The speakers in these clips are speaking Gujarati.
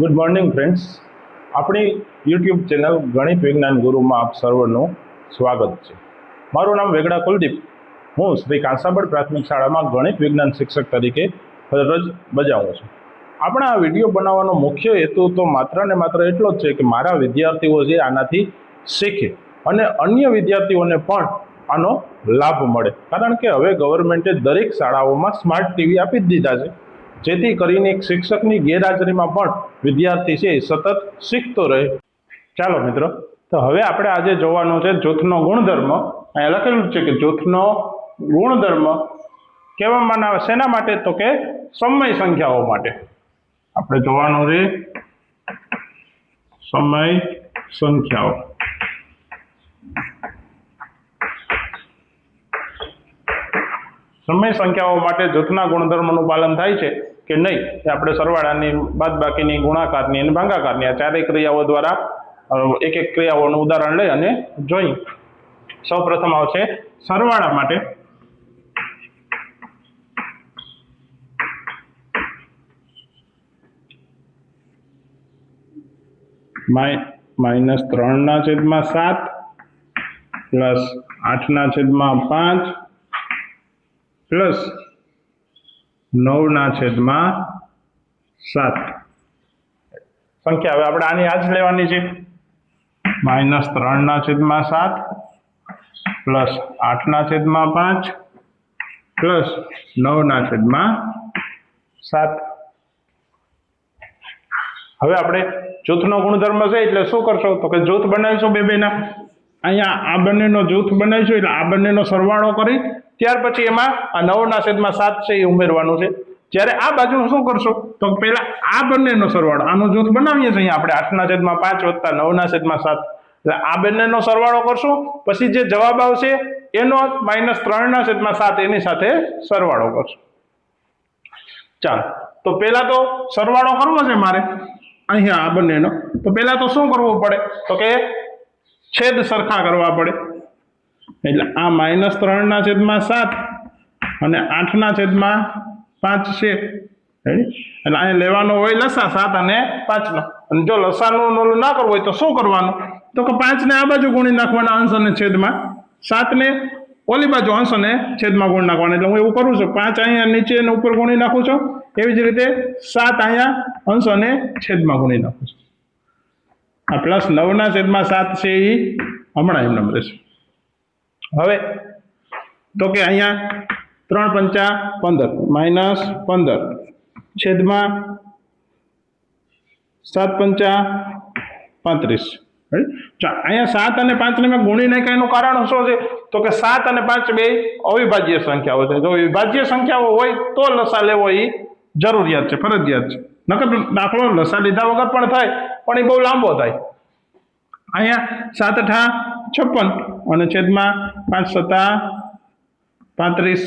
ગુડ મોર્નિંગ ફ્રેન્ડ્સ, આપણી યુટ્યુબ ચેનલ ગણિત વિજ્ઞાન ગુરુમાં આપ સર્વનું સ્વાગત છે. મારું નામ વેગડા કુલદીપ. હું શ્રી કાંસાબળ પ્રાથમિક શાળામાં ગણિત વિજ્ઞાન શિક્ષક તરીકે ફરજ બજાવું છું. આપણે આ વિડીયો બનાવવાનો મુખ્ય હેતુ તો માત્ર ને માત્ર એટલો જ છે કે મારા વિદ્યાર્થીઓ જે આનાથી શીખે અને અન્ય વિદ્યાર્થીઓને પણ આનો લાભ મળે. કારણ કે હવે ગવર્મેન્ટે દરેક શાળાઓમાં સ્માર્ટ ટીવી આપી જ દીધા છે, જેથી કરીને એક શિક્ષકની ગેરહાજરીમાં પણ વિદ્યાર્થી છે એ સતત શીખતો રહે. ચાલો મિત્રો, તો હવે આપણે આજે જોવાનું છે જૂથનો ગુણધર્મ. અહીંયા લખેલું છે કે જૂથનો ગુણધર્મ કહેવામાં આવે શેના માટે, તો કે સમય સંખ્યાઓ માટે. આપણે જોવાનું છે સમય સંખ્યાઓ. સમય સંખ્યાઓ માટે જૂથના ગુણધર્મનું પાલન થાય છે કે નહીં, એ આપણે સરવાળાની, બાદબાકીની, ગુણાકારની અને ભાગાકારની આ ચારેય ક્રિયાઓ દ્વારા એક એક ક્રિયાઓનું ઉદાહરણ લઈ અને જોઈ. સૌ પ્રથમ આવશે સરવાળા માટે. -3/7 પ્લસ 8/5 પ્લસ 9/7 સંખ્યા. હવે આપણે આની આ જ લેવાની છે. -3/7 પ્લસ 8/5 પ્લસ 9/7. હવે આપણે જૂથનો ગુણધર્મ છે એટલે શું કરશો, તો કે જૂથ બનાવીશું બેના. અહીંયા આ બંનેનો જૂથ બનાવીશું એટલે આ બંનેનો સરવાળો કરી ત્યાર પછી એમાં આ 9/7 છે એ ઉમેરવાનું છે. જ્યારે આ બાજુ શું કરશો, તો પહેલા આ બંનેનો સરવાળો, આનું જૂથ બનાવીએ છીએ આપણે 8/5 વત્તા 9/7, એટલે આ બંનેનો સરવાળો કરશું. પછી જે જવાબ આવશે એનો -3/7 એની સાથે સરવાળો કરશું. ચાલો, તો પહેલા તો સરવાળો કરવો છે મારે અહીંયા આ બંનેનો. તો પહેલા તો શું કરવું પડે, તો કે છેદ સરખા કરવા પડે. એટલે આ -3/7 અને 8/5 છે. એટલે અહીંયા લેવાનો હોય લસા 7 અને 5 નો. અને જો લસાનું ઓલું ના કરવું હોય તો શું કરવાનું, તો કે 5 ને આ બાજુ ગુણી નાખવાના અંશ અને છેદમાં, 7 ને ઓલી બાજુ અંશ અને છેદમાં ગુણ નાખવાના. એટલે હું એવું કરું છું, 5 અહીંયા નીચે અને ઉપર ગુણી નાખું છું, એવી જ રીતે 7 અહીંયા અંશ અને છેદમાં ગુણી નાખું છું. આ પ્લસ 9/7 છે એ હમણાં એમ નંબર છે. હવે તો કે અહીંયા 3×5 = -15 છેદમાં 7×5 = 35. અહીંયા 7 અને 5 ને મેં ગુણી નાખ્યા. એનું કારણ શું છે, તો કે 7 અને 5 બે અવિભાજ્ય સંખ્યાઓ છે. જો વિભાજ્ય સંખ્યાઓ હોય તો લસા લેવો એ જરૂરિયાત છે, ફરજિયાત છે. નકર દાખલો લસા લીધા વગર પણ થાય, પણ એ બહુ લાંબો થાય. અહીંયા 7×8 = 56 અને છેદમાં 5×7 = 35.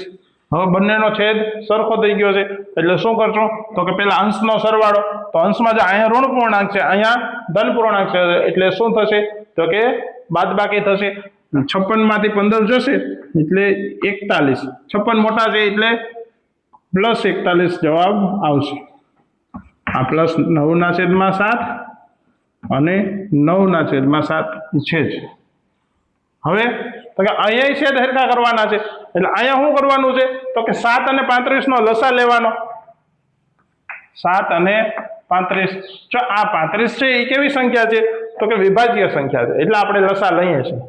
હવે બંનેનો છેદ સરખો થઈ ગયો છે એટલે શું કરશો, તો કે પેલા અંશનો સરવાળો. તો અંશમાં જે અહીંયા ઋણ પૂર્ણાંક છે, અહીંયા ધન પૂર્ણાંક છે, એટલે શું થશે, તો કે બાદબાકી થશે. 56 માંથી 15 જશે એટલે 41. 56 મોટા છે એટલે +41 જવાબ આવશે. આ પ્લસ 9/7 અને 9/7 છે જ. હવે તો કે અહીંયા છેદ હરખા કરવાના છે એટલે અહીંયા શું કરવાનું છે, તો કે 7 અને 35 નો લસા લેવાનો. 7 અને 35, જો આ 35 છે એ કેવી સંખ્યા છે, તો કે વિભાજ્ય સંખ્યા છે, એટલે આપણે લસા લઈએ છીએ.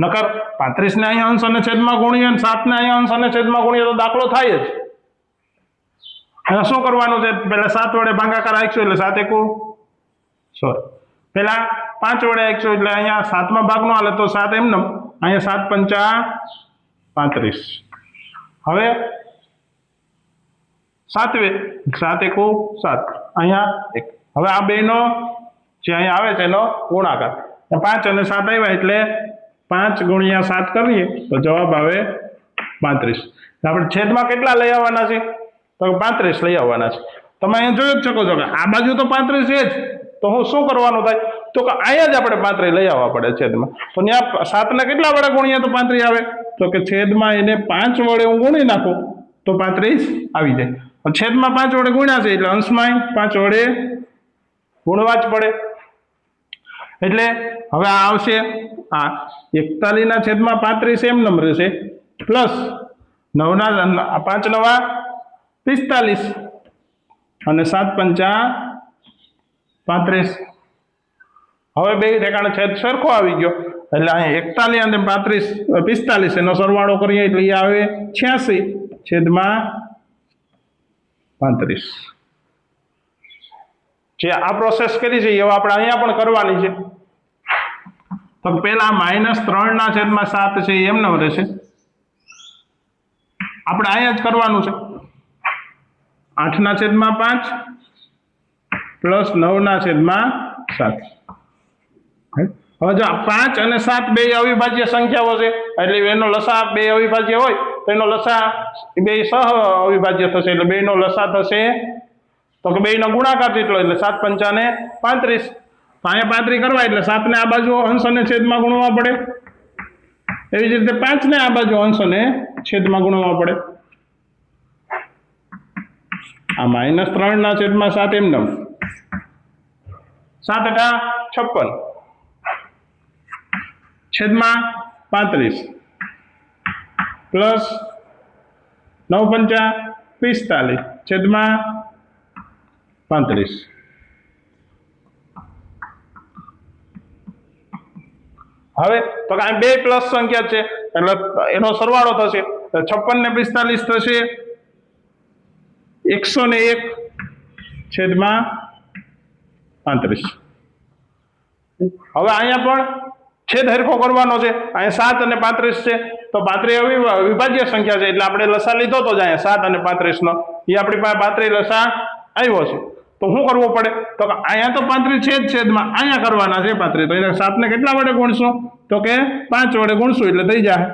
નકર 35 ને અહીંયા અંશ અને છેદમાં ગુણીએ અને 7 ને અહીંયા અંશ અને છેદમાં ગુણીએ તો દાખલો થાય જ. અહીંયા શું કરવાનું છે, પહેલા 7 વડે ભાગાકાર આવીશું એટલે 7 × 1 પેલા 5 વડે આવીશું એટલે અહીંયા 7મા ભાગનો હાલે તો 7 એમને, અહીંયા 7×5 = 35. હવે 7 × 7 અહીંયા 1. હવે આ બેનો જે અહીંયા આવે છે એનો ગુણાકાર. 5 અને 7 આવ્યા એટલે 5 × 7 કરીએ તો જવાબ આવે 35. આપણે છેદમાં કેટલા લઈ આવવાના છે, તો 35 લઈ આવવાના છે. તમે અહીંયા જોઈ જ શકો છો કે આ બાજુ તો 35 છે જ, તો હું શું કરવાનું થાય, તો કે અહીંયા જ આપણે 35 લઈ આવવા પડે છેદમાં. તો ત્યાં 7 ને કેટલા વડે ગુણીએ તો 35 આવે, તો કે છેદમાં એને 5 વડે હું ગુણી નાખું તો 35 આવી જાય. છેદમાં 5 વડે ગુણ્યા છે એટલે અંશમાં 5 વડે ગુણવા જ પડે. એટલે હવે આ આવશે આ 41/35 એમ નંબર રહેશે પ્લસ 9 ના 5 નવા 45 અને 7 પંચા 35. હવે બે રેખાનો છેદ સરખો આવી ગયો એટલે અહીંયા 41 અને 45 એનો સરવાળો કરીએ એટલે એ આવે 86/35. જે આ પ્રોસેસ કરી છે હવે આપણે અહીંયા પણ કરવાની છે. તો પેલા -3/7 છે એમ ન રહેશે, આપણે અહીંયા જ કરવાનું છે. 8/5 પ્લસ 9/7. હવે જો 5 અને 7 બે અવિભાજ્ય સંખ્યાઓ છે એટલે એનો લસા બે અવિભાજ્ય હોય તો એનો લસા બે સહ અવિભાજ્ય થશે એટલે બેનો લસા થશે તો કે બેનો ગુણાકાર જેટલો એટલે 7 પંચા ને 35. તો અહીંયા 35 કરવા એટલે 7 ને આ બાજુ અંશ અને છેદમાં ગુણવા પડે, એવી જ રીતે 5 ને આ બાજુ અંશ અને છેદમાં ગુણવા પડે. આ -3/7 એમ નમ 7 × 56 છેદમાં 35 પ્લસ 9 પંચા 45 છેદમાં 35. હવે તો કાંઈ બે પ્લસ સંખ્યા છે એટલે એનો સરવાળો થશે 56 ને 45 થશે 101/35. હવે અહીંયા પણ છેદ હરખો કરવાનો છે. અહીંયા 7 અને 35 છે તો 35 વિભાજ્ય સંખ્યા છે એટલે આપણે લસા લીધો તો જ અહીંયા 7 અને 35 નો એ આપણી પાસે 35 લસા આવ્યો છે. તો શું કરવું પડે તો અહીંયા તો 35 છેદમાં અહીંયા કરવાના છે 35 તો એટલે 7 ને કેટલા વડે ગુણશું તો કે 5 વડે ગુણશું એટલે થઈ જાય.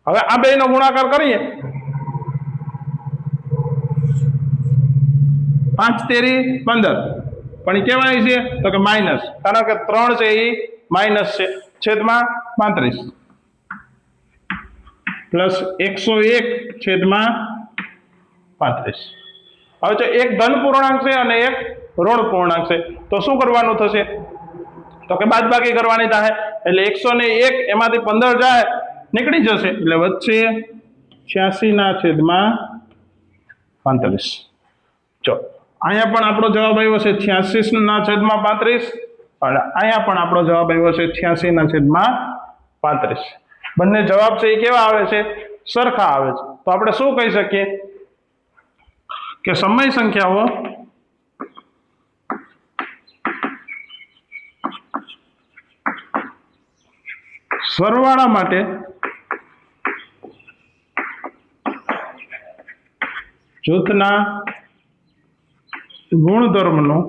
હવે આ બેનો ગુણાકાર કરીએ 5 તેરી 15 પણ એ કેવાય છે તો કે માઇનસ, કારણ કે 3 છે એ માઇનસ છે છેદમાં 35 પ્લસ 101/35. હવે જો એક ધન પૂર્ણાંક છે અને એક ઋણ પૂર્ણાંક છે તો શું કરવાનું થશે તો કે બાદબાકી કરવાની થાય એટલે 101 એમાંથી 15 જાય નીકળી જશે એટલે વચ્ચે 86/35. જો અહીંયા પણ આપણો જવાબ આવ્યો છે 86/35 અને અહીંયા પણ આપણો જવાબ આવ્યો છે 86/35. બંને જવાબ છે એ કેવા આવે છે સરખા આવે છે. તો આપણે શું કહી શકીએ કે સમય સંખ્યાઓ સરવાળા માટે જૂથના ગુણધર્મનું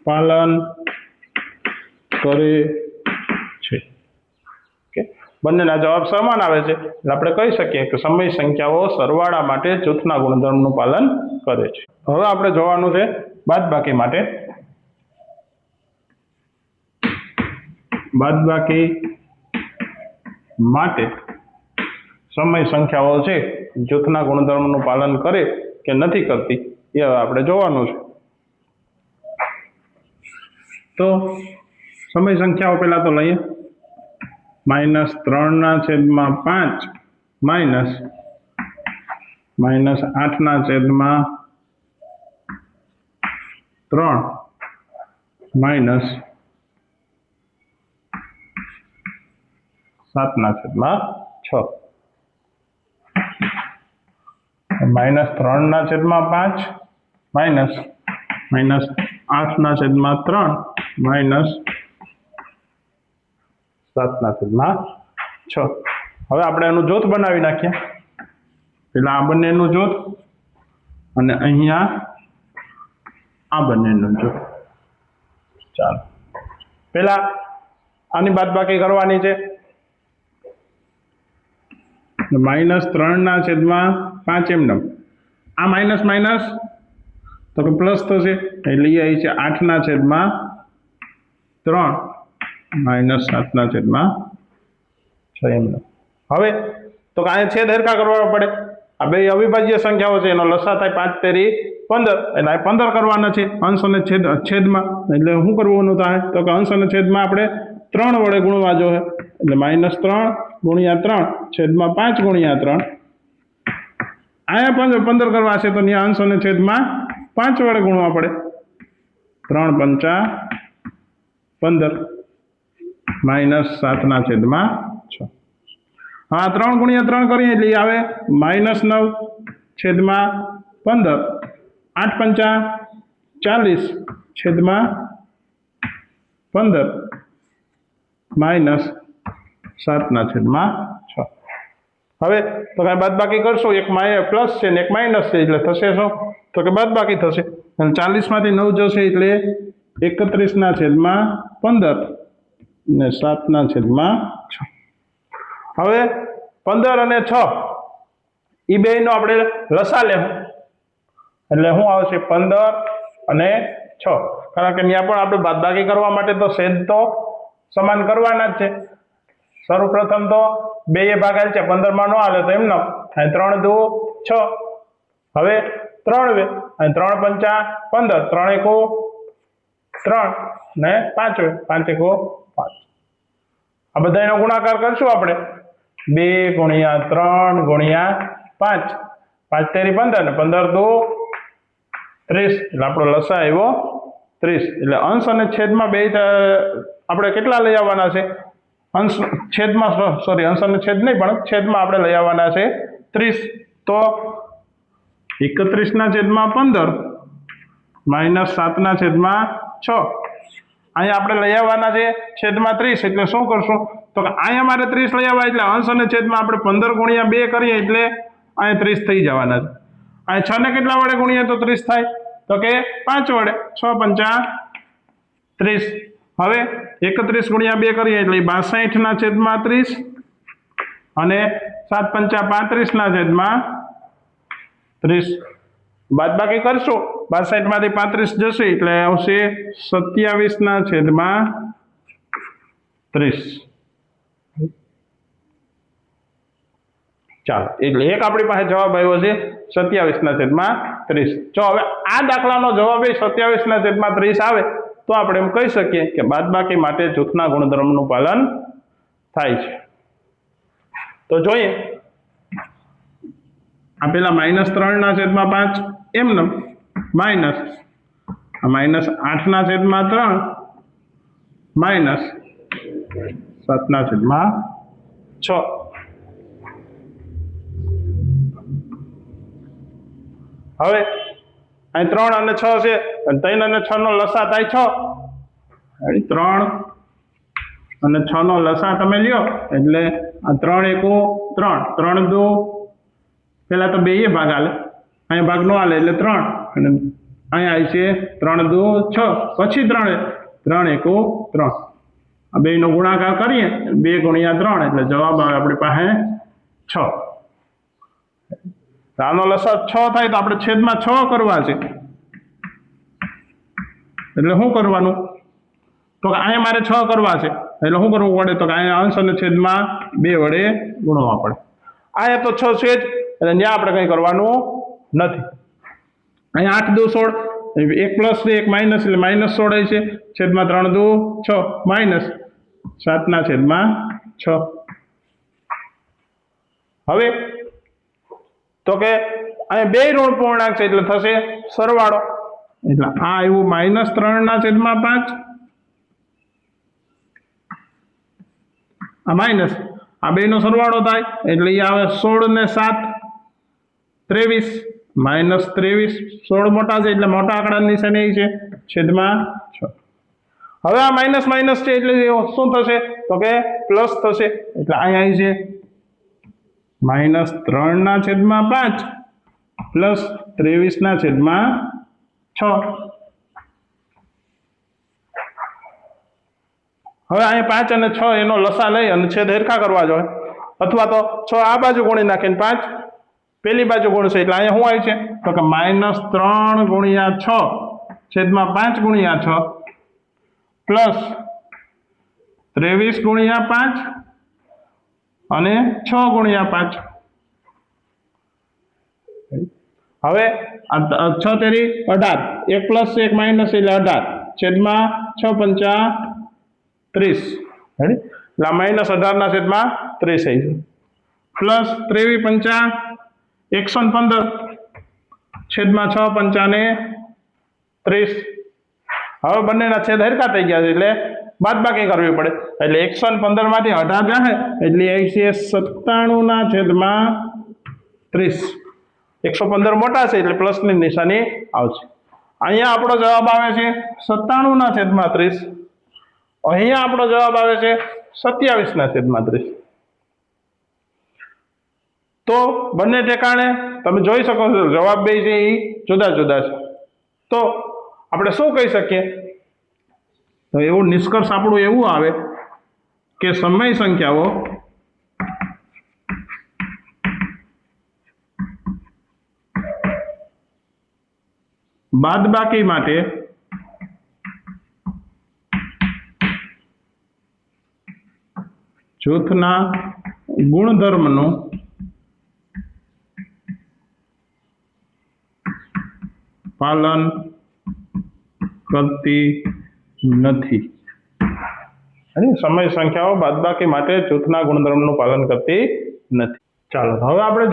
પાલન કરે છે. ઓકે, બંનેના જવાબ સમાન આવે છે એટલે આપણે કહી શકીએ કે સમય સંખ્યાઓ સરવાળા માટે જૂથના ગુણધર્મનું પાલન કરે છે. હવે આપણે જોવાનું છે બાદબાકી માટે. બાદબાકી માટે સમય સંખ્યાઓ છે જૂથના ગુણધર્મનું પાલન કરે કે નથી કરતી એ આપણે જોવાનું છે. તો સમય સંખ્યાઓ પહેલા તો લઈએ -3/5 -8/3 -7/6 -3/5 -8/3 -7/6. હવે આપણે એનું જૂથ બનાવી નાખીએ. પેલા આ બંનેનું જૂથ અને અહીંયા આ બંનેનું જૂથ. ચાલો પેલા આની બાદબાકી કરવાની છે. -3/5 એમ નમ આ માઇનસ માઇનસ તો કે પ્લસ થશે એટલે એ આવી છે 8/3 માઇનસ 7/6 એમ. હવે તો અહીંયા છેદ હરખા કરવા પડે. આ બે અવિભાજ્ય સંખ્યાઓ છે, એનો લસા થાય 5 તેરી 15, એટલે 15 કરવાના છે અંશ અને છેદમાં. એટલે શું કરવાનું થાય તો કે અંશ અને છેદમાં આપણે 3 વડે ગુણવા જોઈએ. એટલે -3 × 3 છેદમાં 5 × 3. અહીંયા 15 કરવા છે તો ત્યાં અંશ અને છેદમાં 5 વડે ગુણવા પડે. 3 × 5 = 15 -7/6. હા, 3 × 3 કરીએ એટલે આવે -9/15. 8 × 5 = 40/15 -7/6. હવે તો કાંઈ બાદબાકી કરશો, એક પ્લસ છે ને એક માઇનસ છે, એટલે થશે શું તો કે બાદબાકી થશે. અને 40માંથી 9 જશે એટલે 31/15 ને 7/6. હવે 15 અને 6 એ બેયનો આપણે લસા લેવું. એટલે શું આવશે 15 અને 6, કારણ કે ત્યાં પણ આપણે બાદબાકી કરવા માટે તો છેદ તો સમાન કરવાના જ છે. સર્વપ્રથમ તો બેય ભાગાલ છે, 15 માં ન હાલે તો એમ ન 3 × 2 = 6. હવે 3 વે અને 3 × 5 = 15, 3 × 1 = 3 ને 5 વે 5 × 1 = 5. આ બધાનો ગુણાકાર કરશું આપણે 2 × 3 × 5, 5 તેરી 15 ને 15 × 2 = 30. એટલે આપણો લસા આવ્યો 30. એટલે અંશ અને છેદમાં બે આપણે કેટલા લઈ આવવાના છે? અંશ છેદમાં અંશ અને છેદ નહીં, પણ છેદમાં આપણે લઈ આવવાના છે 30. તો 31/15 -7/6. અહીંયા આપણે લઈ આવવાના છે છેદમાં 30. એટલે શું કરશું તો કે અહીંયા મારે 30 લઈ આવવા, એટલે અંશ અને છેદમાં આપણે 15 × 2 કરીએ એટલે અહીંયા 30 થઈ જવાના છે. અહીંયા 6 ને કેટલા વડે ગુણીએ તો 30 થાય તો કે 5 વડે. 6 × 5 = 30. હવે 31 × 2 કરીએ એટલે 62/30 અને 7 × 5 = 35/30. બાદબાકી કરશું, 62માંથી 35 જશે એટલે આવશે 27/30. ચાલો, એટલે એક આપણી પાસે જવાબ આવ્યો છે 27/30. જો હવે આ દાખલાનો જવાબ 27/30 આવે તો આપણે એમ કહી શકીએ કે બાદબાકી માટે જૂથના ગુણધર્મનું પાલન થાય છે. તો જોઈએ, આ પેલા -3/5 એમને માઇનસ -8/3 -7/6. હવે અહીં 3 અને 6 છે, 3 અને 6 નો લસા થાય 6. 3 અને 6 નો લસા તમે લ્યો એટલે આ 3 × 1 = 3, 3 × 2 પેલા તો બેય ભાગ હાલે, અહીંયા ભાગ નો હાલે એટલે 3, અને અહીંયા આવી છે 3 × 2 = 6, પછી 3 × 1 = 3. આ બેયનો ગુણાકાર કરીએ 2 × 3 એટલે જવાબ આવે આપણી પાસે 6. આનો લસા 6 થાય તો આપણે છેદમાં 6 કરવા છે. એટલે શું કરવાનું તો કે અહીંયા મારે 6 કરવા છે, એટલે શું કરવું પડે તો કે અહીંયા અંશ અને છેદમાં 2 વડે ગુણવા પડે. અહીંયા તો 6 છે જ, એટલે ત્યાં આપણે કંઈ કરવાનું નથી. અહીંયા 8 × 2 = 16, એક પ્લસ છે એક માઇનસ એટલે -16 છે, છેદમાં 3 × 2 = 6 -7/6. હવે તો કે અહીંયા બે ઋણ પૂર્ણાંક છે એટલે થશે સરવાળો. એટલે આ આવ્યું -3/5, આ માઇનસ, આ બેનો સરવાળો થાય એટલે એ આવે 16 ને 7 23, -23. 16 મોટા છે એટલે મોટા આંકડાની નિશાની છે છેદમાં 6. હવે આ માઇનસ માઇનસ છે એટલે શું થશે તો કે પ્લસ થશે. એટલે અહીંયા આવી છે -3/5 +23/6. હવે અહીંયા 5 અને 6 એનો લસા લઈ અને છેદ હરખા કરવા જોઈએ, અથવા તો 6 આ બાજુ ગુણી નાખીને 5 પેલી બાજુ ગુણશે એટલે અહીંયા શું આવી છે તો કે -3 × 6 છેદમાં 5 ગુણ્યા 6 પ્લસ 23 ગુણ્યા 5 અને 6 ગુણ્યા 5. હવે 6 તેરી 18, 1 પ્લસ 1 માઇનસ એટલે 18 છેદમાં 6 પંચા 30. એટલે માઇનસ 18 ના છેદમાં 30 થઈ છે. પ્લસ 23 પંચા 115 છેદમાં 6 પંચાને 30. હવે બંનેના છેદ હરખા થઈ ગયા છે એટલે બાદબાકી કરવી પડે. એટલે 115 માંથી 18 જાય એટલે આવી છે 97 ના છેદમાં 30. 115 મોટા છે એટલે પ્લસની નિશાની આવશે. અહીંયા આપણો જવાબ આવે છે 97 ના છેદમાં 30. અહીંયા આપણો જવાબ આવે છે 27 ના છેદમાં 30. તો બંને ઠેકાણે તમે જોઈ શકો છો જવાબ બે છે એ જુદા જુદા છે. તો આપણે શું કહી શકીએ? તો એવું નિષ્કર્ષ આપણું એવું આવે કે સમય સંખ્યાઓ બાદબાકી માટે જૂથના ગુણધર્મનું પાલન કરતી નથી. સમય સંખ્યાઓ બાદબાકી માટે જૂથના ગુણધર્મનું પાલન કરતી નથી. ચાલો હવે આપણે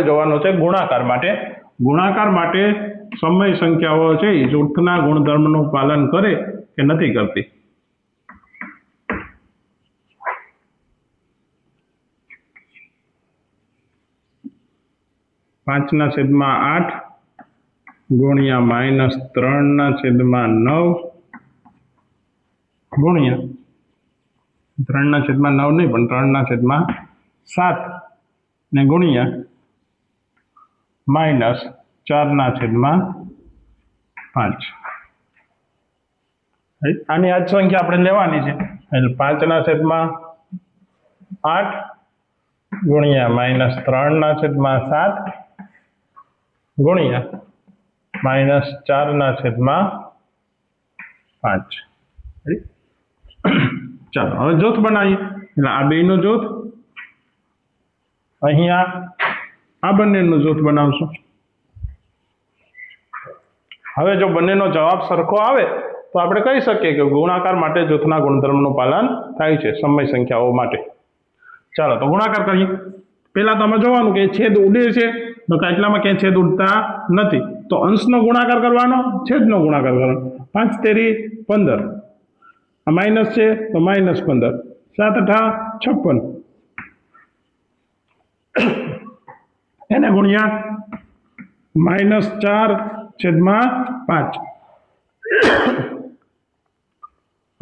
જોવાનું છે ગુણાકાર માટે. ગુણાકાર માટે સમય સંખ્યાઓ છે એ જૂથના ગુણધર્મનું પાલન કરે કે નથી કરતી. પાંચ ના છેદમાં 8 ગુણ્યા -3/9 ગુણ્યા 3/9 નહીં પણ 3/7 ને ગુણ્યા -4/5. આની આ જ સંખ્યા આપણે લેવાની છે. એટલે 5/8 ગુણ્યા -3/7 ગુણ્યા -4/5. ચાલો હવે જૂથ બનાવીએ. એટલે આ બેનું જૂથ, અહીંયા આ બંનેનું જૂથ બનાવશું. હવે જો બંનેનો જવાબ સરખો આવે તો આપણે કહી શકીએ કે ગુણાકાર માટે જૂથના ગુણધર્મનું પાલન થાય છે સમય સંખ્યાઓ માટે. ચાલો તો ગુણાકાર કરીએ. પહેલા તમે જોવાનું કે છેદ ઉડે છે તો એટલામાં ક્યાંય છેદ ઉડતા નથી, તો અંશનો ગુણાકાર કરવાનો, છેદનો ગુણાકાર કરવાનો. 5 તેરી 15, આ માઇનસ છે તો -15, 7 8 56 એને ગુણ્યા -4/5.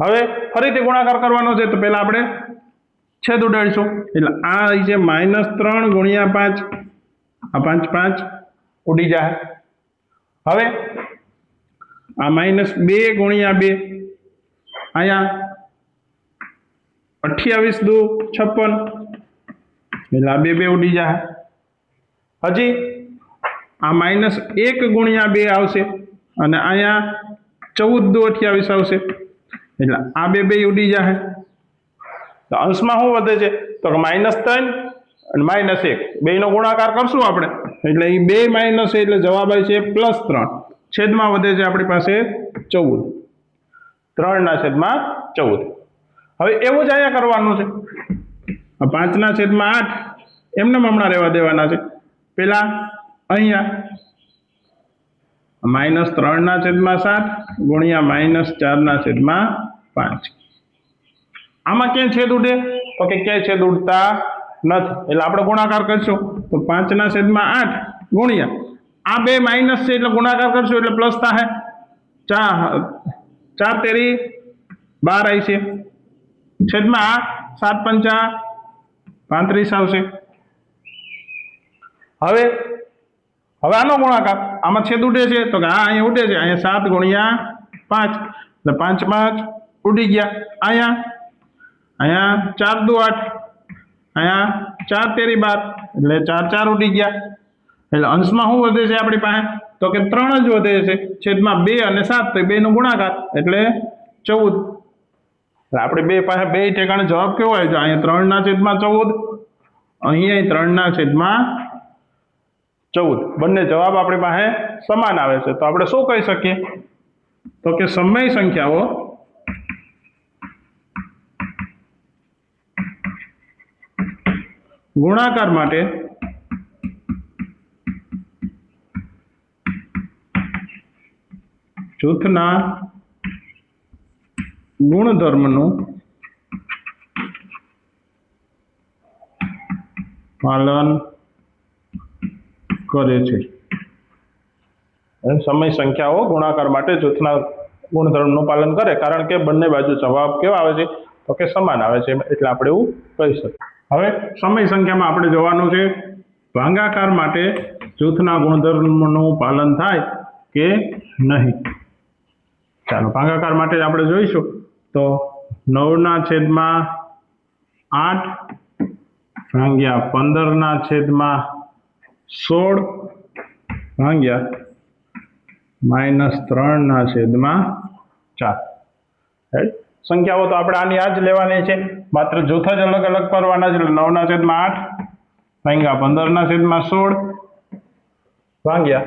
હવે ફરીથી ગુણાકાર કરવાનો છે તો પહેલા આપણે છેદ ઉડાડીશું. એટલે આ છે -3 ગુણ્યા 5, આ 5 5 ઉડી જાય. હવે આ -2 ગુણ્યા 2, અહીંયા 28 દુ 56 એટલે આ 2 2 ઉડી જાય. હજી આ -1 ગુણ્યા 2 આવશે અને અહીંયા 14 દુ 28 આવશે એટલે આ 2 2 ઉડી જાય. તો અંશમાં શું વધે છે તો -3 અને -1 બેયનો ગુણાકાર કરશું આપણે એટલે એ 2 માઇનસ એટલે જવાબ આવે છે +3. છેદમાં વધે છે આપણી પાસે 14, 3/14. હવે એવું જ અહીંયા કરવાનું છે. 5/8 એમને હમણાં રહેવા દેવાના છે. પેલા અહીંયા -3/7 ગુણ્યા -4/5. આમાં ક્યાંય છેદ ઉડે તો કે ક્યાંય છેદ ઉડતા નથી એટલે આપણે ગુણાકાર કરશું. તો 5/8 ગુણ્યા આ 2 માઇનસ છે એટલે ગુણાકાર કરશું એટલે પ્લસ થાય. 4 તેરી 12 આવી છે છેદમાં 7 પંચા 35 આવશે. હવે આનો ગુણાકાર, આમાં છેદ ઉડે છે તો કે અહીંયા ઉડે છે, અહીંયા 7 ગુણ્યા 5 એટલે 5 5 ઉડી ગયા. અહીંયા 4 દુ 8, અહીંયા 4 તેરી 12 એટલે 4 4 ઉડી ગયા. એટલે અંશમાં શું વધે છે આપણી પાસે? તો કે 3 જ વધે છે. છેદમાં 2 અને 7 તો 2 નો ગુણાકાર એટલે 14. આપણે બે પાસે બે ઠેકાણે જવાબ કેવો આવે છે? અહીંયા 3/14, અહીંયા 3/14. બંને જવાબ આપણી પાસે સમાન આવે છે. તો આપણે શું કહી શકીએ? તો કે સમય સંખ્યાઓ ગુણાકાર માટે જૂથના ગુણધર્મનું પાલન કરે છે. સમય સંખ્યાઓ ગુણાકાર માટે જૂથના ગુણધર્મનું પાલન કરે, કારણ કે બંને બાજુ જવાબ કેવા આવે છે? તો કે સમાન આવે છે. એટલે આપણે એવું કહી શકીએ. હવે સમય સંખ્યામાં આપણે જોવાનું છે ભાગાકાર માટે જૂથના ગુણધર્મનું પાલન થાય કે નહીં. ચાલો ભાગાકાર માટે આપણે જોઈશું. તો 9/8 ભાગ્યા 15/16 ભાગ્યા -3/4. સંખ્યાઓ તો આપણે આની આ જ લેવાની છે, માત્ર જૂથ જ અલગ અલગ કરવાના છે. એટલે 9/8 ભાગ્યા 15/16 ભાગ્યા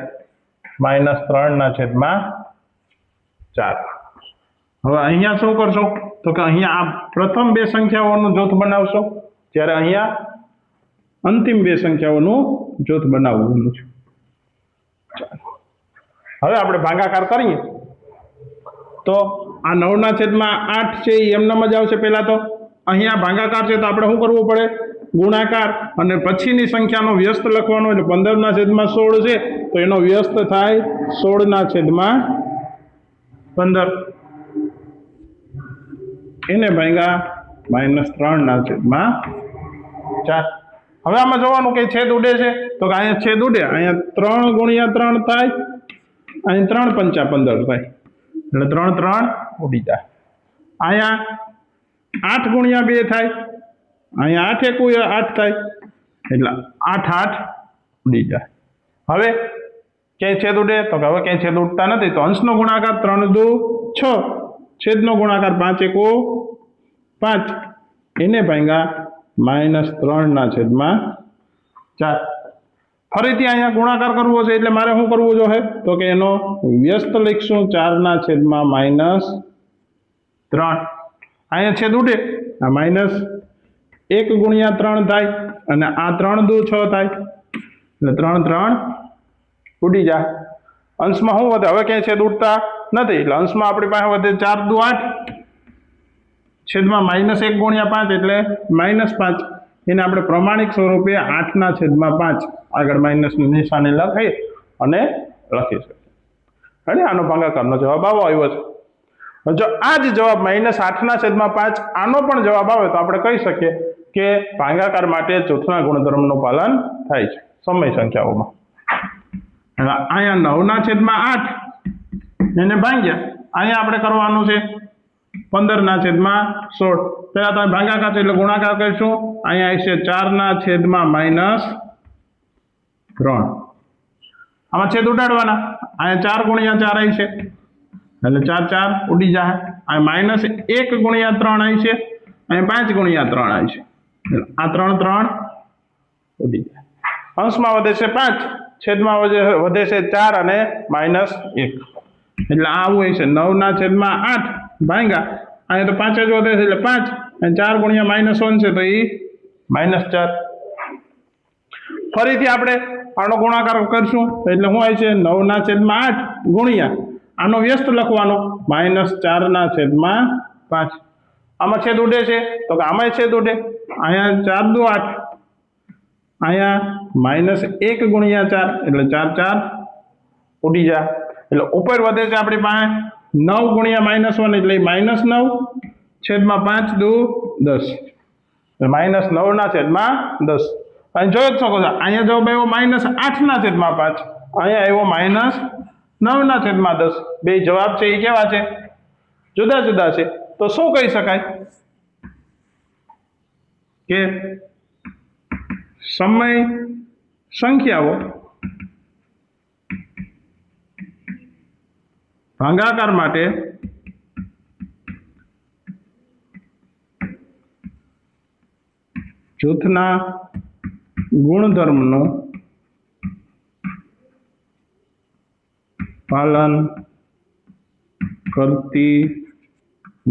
-3/4. હવે અહીંયા શું કરશો? તો કે અહીંયા આ પ્રથમ બે સંખ્યાઓનું જૂથ બનાવશો, જ્યારે અહીંયા અંતિમ બે સંખ્યાઓનું જૂથ બનાવવાનું છે. હવે આપણે ભાગાકાર કરીએ તો આ 9/8 છે એ એમનામ જ આવશે. પહેલા તો અહીંયા ભાગાકાર છે તો આપણે શું કરવું પડે? ગુણાકાર, અને પછીની સંખ્યાનો વ્યસ્ત લખવાનો. એટલે 15/16 છે તો એનો વ્યસ્ત થાય 16/15. એને ભાગ્યા -3/4. હવે આમાં જોવાનું કે છેદ ઉડે છે તો કે અહીંયા છેદ ઉડે. અહીંયા 3 × 3 થાય, અહીંયા 3 × 5 = 15 થાય. એટલે 3 3 ઉડી જાય. અહીંયા 8 × 2 થાય, અહીંયા 8 × 1 8 થાય. એટલે 8 8 ઉડી જાય. હવે ક્યાંય છેદ ઉડે? તો કે હવે ક્યાંય છેદ ઉડતા નથી. તો અંશનો ગુણાકાર 3 × 2 = 6, છેદનો ગુણાકાર 5 × 1 = 5. એને ભાગ્યા -3/4. ફરીથી અહીંયા ગુણાકાર કરવો છે એટલે મારે શું કરવું જોઈએ? તો કે એનો વ્યસ્ત લખશું 4/-3. અહીંયા છેદ ઉડે, આ -1 × 3 થાય, અને આ 3 × 2 = 6 થાય. એટલે 3 3 ઉડી જાય. અંશમાં શું વધે? હવે ક્યાંય છેદ ઉડતા નથી એટલે અંશમાં આપણી પાસે વધે 4 × 2 = 8, છેદમાં -1 × 5 એટલે -5. એને આપણે પ્રમાણિક સ્વરૂપે 8/5 આગળ માઇનસની નિશાની લખી અને લખી શકીએ. અને આનો ભાગાકારનો જવાબ આવો આવ્યો છે. જો આ જ જવાબ -8/5 આનો પણ જવાબ આવે તો આપણે કહી શકીએ કે ભાગાકાર માટે જૂથના ગુણધર્મનું પાલન થાય છે સમય સંખ્યાઓમાં. અહીંયા 9/8 એને ભાગ્યા, અહીંયા આપણે કરવાનું છે 15/16. પહેલા તમે ભાગાકાર છે એટલે ગુણાકાર કરીશું. અહીંયા આવશે 4/-3. આમાં છેદ ઉડાડવાના. અહીંયા 4 × 4 આવશે એટલે 4 4 ઉડી જાય. અહીંયા -1 × 3 આવશે, અહીંયા 5 × 3 આવશે. આ 3 3 ઉડી જાય. અંશમાં વધે છે 5, છેદમાં વધે છે 4 અને -1. એટલે આવું હોય છે 9/8 ભાગ્યા, અહીંયા તો 5 જ વધે છે એટલે 5, અને 4 × -1 છે તો એ -4. ફરીથી આપણે આનો ગુણાકાર કરશું એટલે શું આવે છે? 9/8 ગુણ્યા આનો વ્યસ્ત લખવાનો -4/5. આમાં છેદ ઉડે છે તો કે આમાંય છેદ ઉડે. અહીંયા 4 × 2 = 8, અહીંયા -1 × 4 એટલે 4 4 ઉડી જાય. એટલે ઉપર વધે છે આપણી પાસે 9 × -1 એટલે -9, છેદમાં 5 × 2 = 10, -9/10. અહીં જોઈ શકો છો અહીંયા જવાબ આવ્યો -8/5, અહીંયા આવ્યો -9/10. બે જવાબ છે એ કેવા છે? જુદા જુદા છે. તો શું કહી શકાય કે સમય સંખ્યાઓ ભાગાકાર માટે જૂથના ગુણધર્મનું પાલન કરતી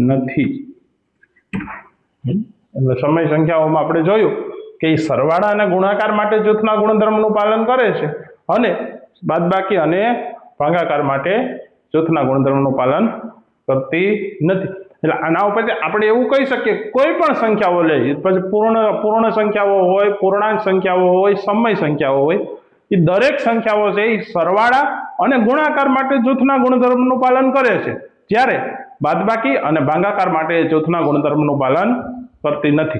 નથી. એટલે સમય સંખ્યાઓમાં આપણે જોયું કે એ સરવાળા અને ગુણાકાર માટે જૂથના ગુણધર્મનું પાલન કરે છે અને બાદબાકી અને ભાગાકાર માટે જૂથના ગુણધર્મનું પાલન કરતી નથી. એટલે આના ઉપરથી આપણે એવું કહી શકીએ કોઈ પણ સંખ્યાઓ લઈ, પછી પૂર્ણ સંખ્યાઓ હોય, પૂર્ણાંક સંખ્યાઓ હોય, સમય સંખ્યાઓ હોય, એ દરેક સંખ્યાઓ છે એ સરવાળા અને ગુણાકાર માટે જૂથના ગુણધર્મનું પાલન કરે છે, જ્યારે બાદબાકી અને ભાગાકાર માટે જૂથના ગુણધર્મનું પાલન કરતી નથી.